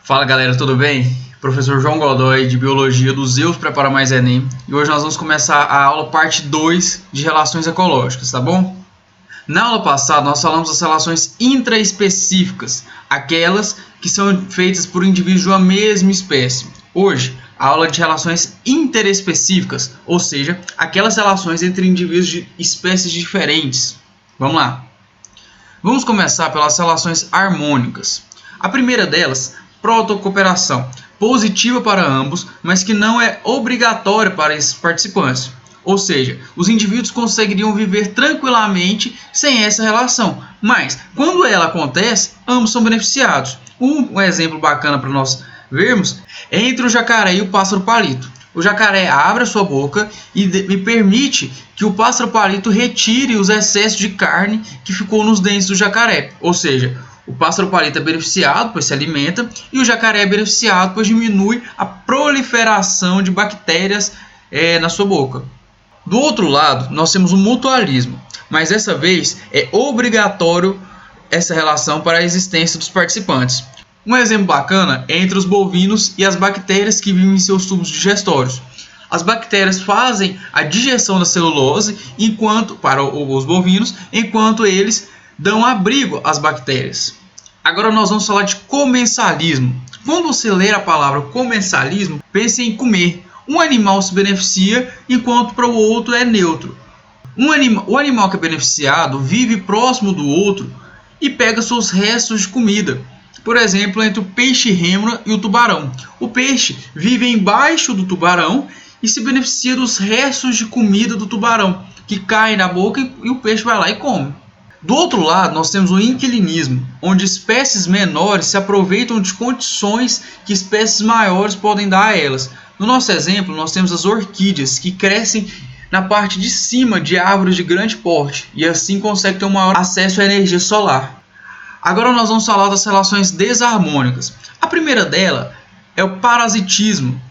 Fala galera, tudo bem? Professor João Godoy de Biologia do Zeus Prepara Mais Enem. E hoje nós vamos começar a aula parte 2 de relações ecológicas, tá bom? Na aula passada nós falamos das relações intraespecíficas, aquelas que são feitas por indivíduos de uma mesma espécie. Hoje, a aula é de relações interespecíficas, ou seja, aquelas relações entre indivíduos de espécies diferentes. Vamos lá. Vamos começar pelas relações harmônicas. A primeira delas, protocooperação, positiva para ambos, mas que não é obrigatória para esses participantes. Ou seja, os indivíduos conseguiriam viver tranquilamente sem essa relação, mas quando ela acontece, ambos são beneficiados. Um exemplo bacana para nós vermos é entre o jacaré e o pássaro palito. O jacaré abre a sua boca e permite que o pássaro palito retire os excessos de carne que ficou nos dentes do jacaré. Ou seja, o pássaro palito é beneficiado, pois se alimenta, e o jacaré é beneficiado, pois diminui a proliferação de bactérias na sua boca. Do outro lado, nós temos o mutualismo, mas dessa vez é obrigatório essa relação para a existência dos participantes. Um exemplo bacana é entre os bovinos e as bactérias que vivem em seus tubos digestórios. As bactérias fazem a digestão da celulose para os bovinos, enquanto eles dão abrigo às bactérias. Agora nós vamos falar de comensalismo. Quando você ler a palavra comensalismo, pense em comer. Um animal se beneficia, enquanto para o outro é neutro. O animal que é beneficiado vive próximo do outro e pega seus restos de comida. Por exemplo, entre o peixe rêmora e o tubarão. O peixe vive embaixo do tubarão e se beneficia dos restos de comida do tubarão, que cai na boca e o peixe vai lá e come. Do outro lado, nós temos o inquilinismo, onde espécies menores se aproveitam de condições que espécies maiores podem dar a elas. No nosso exemplo, nós temos as orquídeas, que crescem na parte de cima de árvores de grande porte e assim conseguem ter um maior acesso à energia solar. Agora nós vamos falar das relações desarmônicas. A primeira dela é o parasitismo,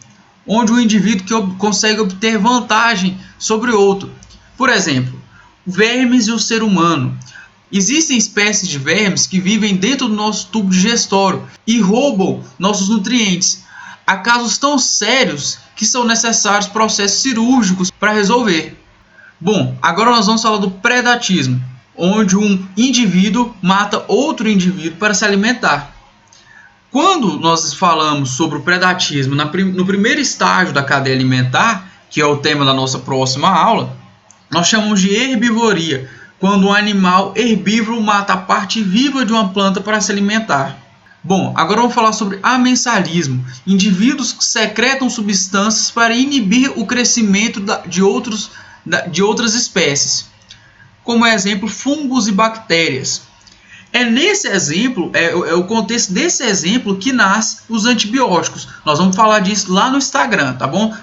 onde o indivíduo consegue obter vantagem sobre o outro. Por exemplo, vermes e o ser humano. Existem espécies de vermes que vivem dentro do nosso tubo digestório e roubam nossos nutrientes. Há casos tão sérios que são necessários processos cirúrgicos para resolver. Bom, agora nós vamos falar do predatismo, onde um indivíduo mata outro indivíduo para se alimentar. Quando nós falamos sobre o predatismo no primeiro estágio da cadeia alimentar, que é o tema da nossa próxima aula, nós chamamos de herbivoria, quando um animal herbívoro mata a parte viva de uma planta para se alimentar. Bom, agora vamos falar sobre amensalismo, indivíduos que secretam substâncias para inibir o crescimento de outras espécies, como exemplo, fungos e bactérias. É nesse exemplo, é o contexto desse exemplo que nasce os antibióticos. Nós vamos falar disso lá no Instagram, tá bom?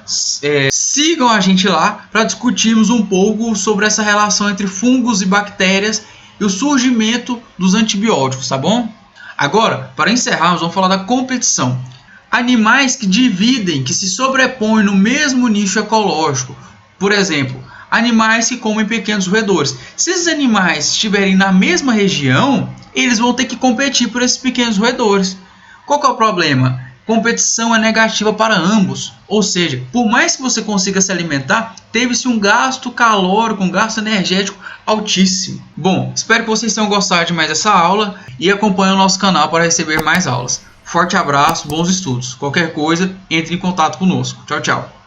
Sigam a gente lá para discutirmos um pouco sobre essa relação entre fungos e bactérias e o surgimento dos antibióticos, tá bom? Agora, para encerrarmos, vamos falar da competição. Animais que dividem, que se sobrepõem no mesmo nicho ecológico. Por exemplo, animais que comem pequenos roedores. Se esses animais estiverem na mesma região, eles vão ter que competir por esses pequenos roedores. Qual que é o problema? Competição é negativa para ambos. Ou seja, por mais que você consiga se alimentar, teve-se um gasto calórico, um gasto energético altíssimo. Bom, espero que vocês tenham gostado de mais essa aula e acompanhem o nosso canal para receber mais aulas. Forte abraço, bons estudos. Qualquer coisa, entre em contato conosco. Tchau, tchau.